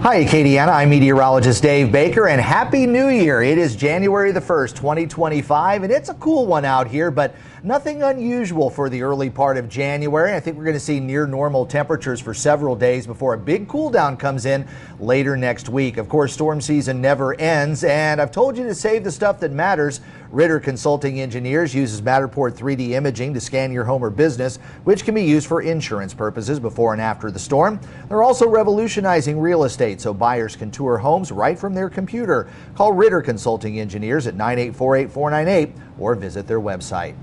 Hi, Acadiana. I'm meteorologist Dave Baker, and Happy New Year. It is January the 1st, 2025, and it's a cool one out here, but nothing unusual for the early part of January. I think we're going to see near normal temperatures for several days before a big cool down comes in later next week. Of course, storm season never ends, and I've told you to save the stuff that matters. Ritter Consulting Engineers uses Matterport 3D imaging to scan your home or business, which can be used for insurance purposes before and after the storm. They're also revolutionizing real estate so buyers can tour homes right from their computer. Call Ritter Consulting Engineers at 984-8498 or visit their website.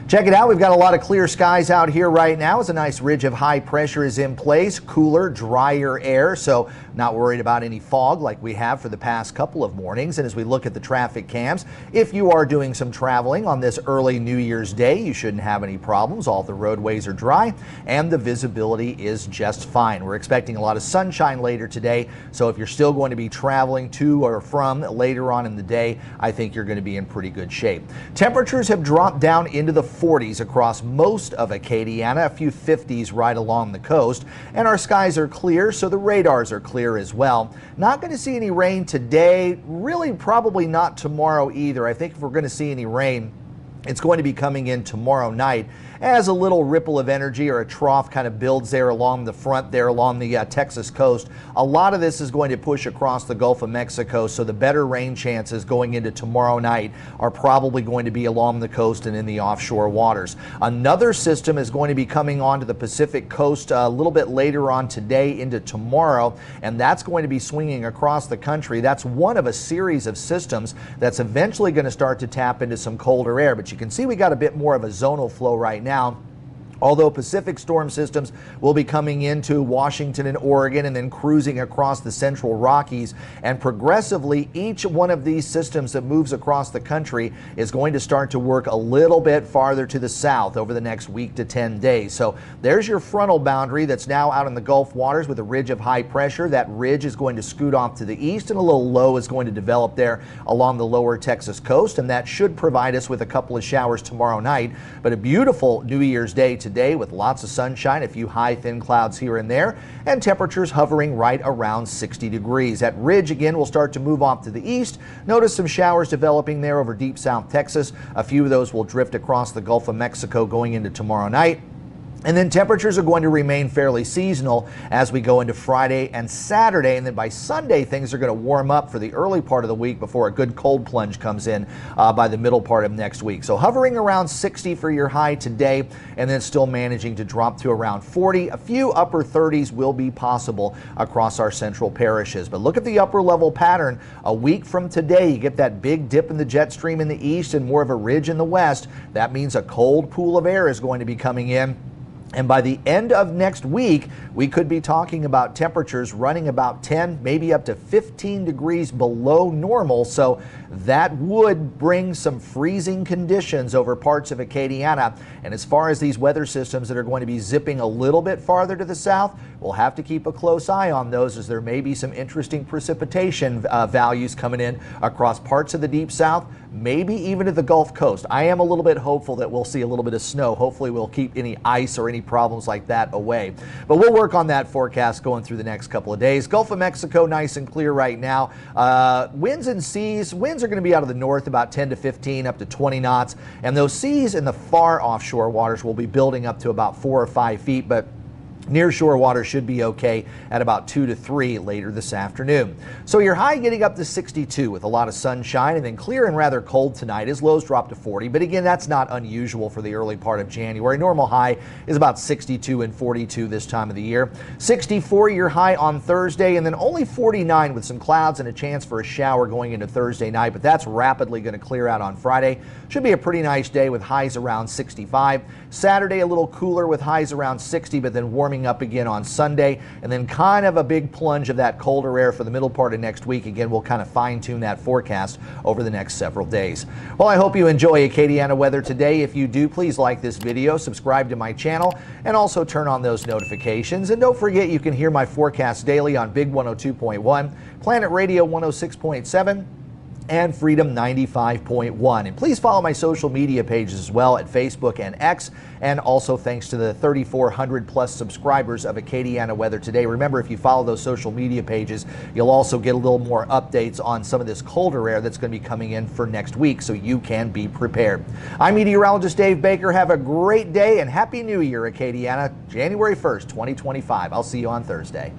Check it out. We've got a lot of clear skies out here right now as a nice ridge of high pressure is in place. Cooler, drier air, so not worried about any fog like we have for the past couple of mornings. And as we look at the traffic cams, if you are doing some traveling on this early New Year's Day, you shouldn't have any problems. All the roadways are dry and the visibility is just fine. We're expecting a lot of sunshine later today, so if you're still going to be traveling to or from later on in the day, I think you're going to be in pretty good shape. Temperatures have dropped down into the 40s across most of Acadiana, a few 50s right along the coast, and our skies are clear, so the radars are clear as well. Not going to see any rain today, really probably not tomorrow either. I think if we're going to see any rain, it's going to be coming in tomorrow night as a little ripple of energy or a trough kind of builds there along the front there along the Texas coast. A lot of this is going to push across the Gulf of Mexico, so the better rain chances going into tomorrow night are probably going to be along the coast and in the offshore waters. Another system is going to be coming onto the Pacific coast a little bit later on today into tomorrow, and that's going to be swinging across the country. That's one of a series of systems that's eventually going to start to tap into some colder air, but you can see we got a bit more of a zonal flow right now. Although Pacific storm systems will be coming into Washington and Oregon and then cruising across the central Rockies, and progressively each one of these systems that moves across the country is going to start to work a little bit farther to the south over the next week to 10 days. So there's your frontal boundary that's now out in the Gulf waters with a ridge of high pressure. That ridge is going to scoot off to the east, and a little low is going to develop there along the lower Texas coast, and that should provide us with a couple of showers tomorrow night. But a beautiful New Year's Day today with lots of sunshine, a few high thin clouds here and there, and temperatures hovering right around 60 degrees. That ridge again will start to move off to the east. Notice some showers developing there over deep South Texas. A few of those will drift across the Gulf of Mexico going into tomorrow night. And then temperatures are going to remain fairly seasonal as we go into Friday and Saturday. And then by Sunday, things are going to warm up for the early part of the week before a good cold plunge comes in by the middle part of next week. So hovering around 60 for your high today, and then still managing to drop to around 40. A few upper 30s will be possible across our central parishes. But look at the upper level pattern. A week from today, you get that big dip in the jet stream in the east and more of a ridge in the west. That means a cold pool of air is going to be coming in. And by the end of next week, we could be talking about temperatures running about 10, maybe up to 15 degrees below normal. So that would bring some freezing conditions over parts of Acadiana. And as far as these weather systems that are going to be zipping a little bit farther to the south, we'll have to keep a close eye on those, as there may be some interesting precipitation values coming in across parts of the deep south, maybe even to the Gulf Coast. I am a little bit hopeful that we'll see a little bit of snow. Hopefully we'll keep any ice or any problems like that away. But we'll work on that forecast going through the next couple of days. Gulf of Mexico nice and clear right now. Winds and seas, winds are going to be out of the north about 10 to 15 up to 20 knots. And those seas in the far offshore waters will be building up to about 4 or 5 feet. But near shore water should be okay at about 2 to 3 later this afternoon. So your high getting up to 62 with a lot of sunshine, and then clear and rather cold tonight as lows drop to 40. But again, that's not unusual for the early part of January. Normal high is about 62 and 42 this time of the year. 64 your high on Thursday, and then only 49 with some clouds and a chance for a shower going into Thursday night. But that's rapidly going to clear out on Friday. Should be a pretty nice day with highs around 65. Saturday a little cooler with highs around 60, but then warming up again on Sunday, and then kind of a big plunge of that colder air for the middle part of next week. Again, we'll kind of fine-tune that forecast over the next several days. Well, I hope you enjoy Acadiana weather today. If you do, please like this video, subscribe to my channel, and also turn on those notifications. And don't forget, you can hear my forecast daily on Big 102.1, Planet Radio 106.7, and Freedom 95.1. And please follow my social media pages as well at Facebook and X. And also thanks to the 3,400 plus subscribers of Acadiana Weather Today. Remember, if you follow those social media pages, you'll also get a little more updates on some of this colder air that's going to be coming in for next week, so you can be prepared. I'm meteorologist Dave Baker. Have a great day and Happy New Year, Acadiana, January 1st, 2025. I'll see you on Thursday.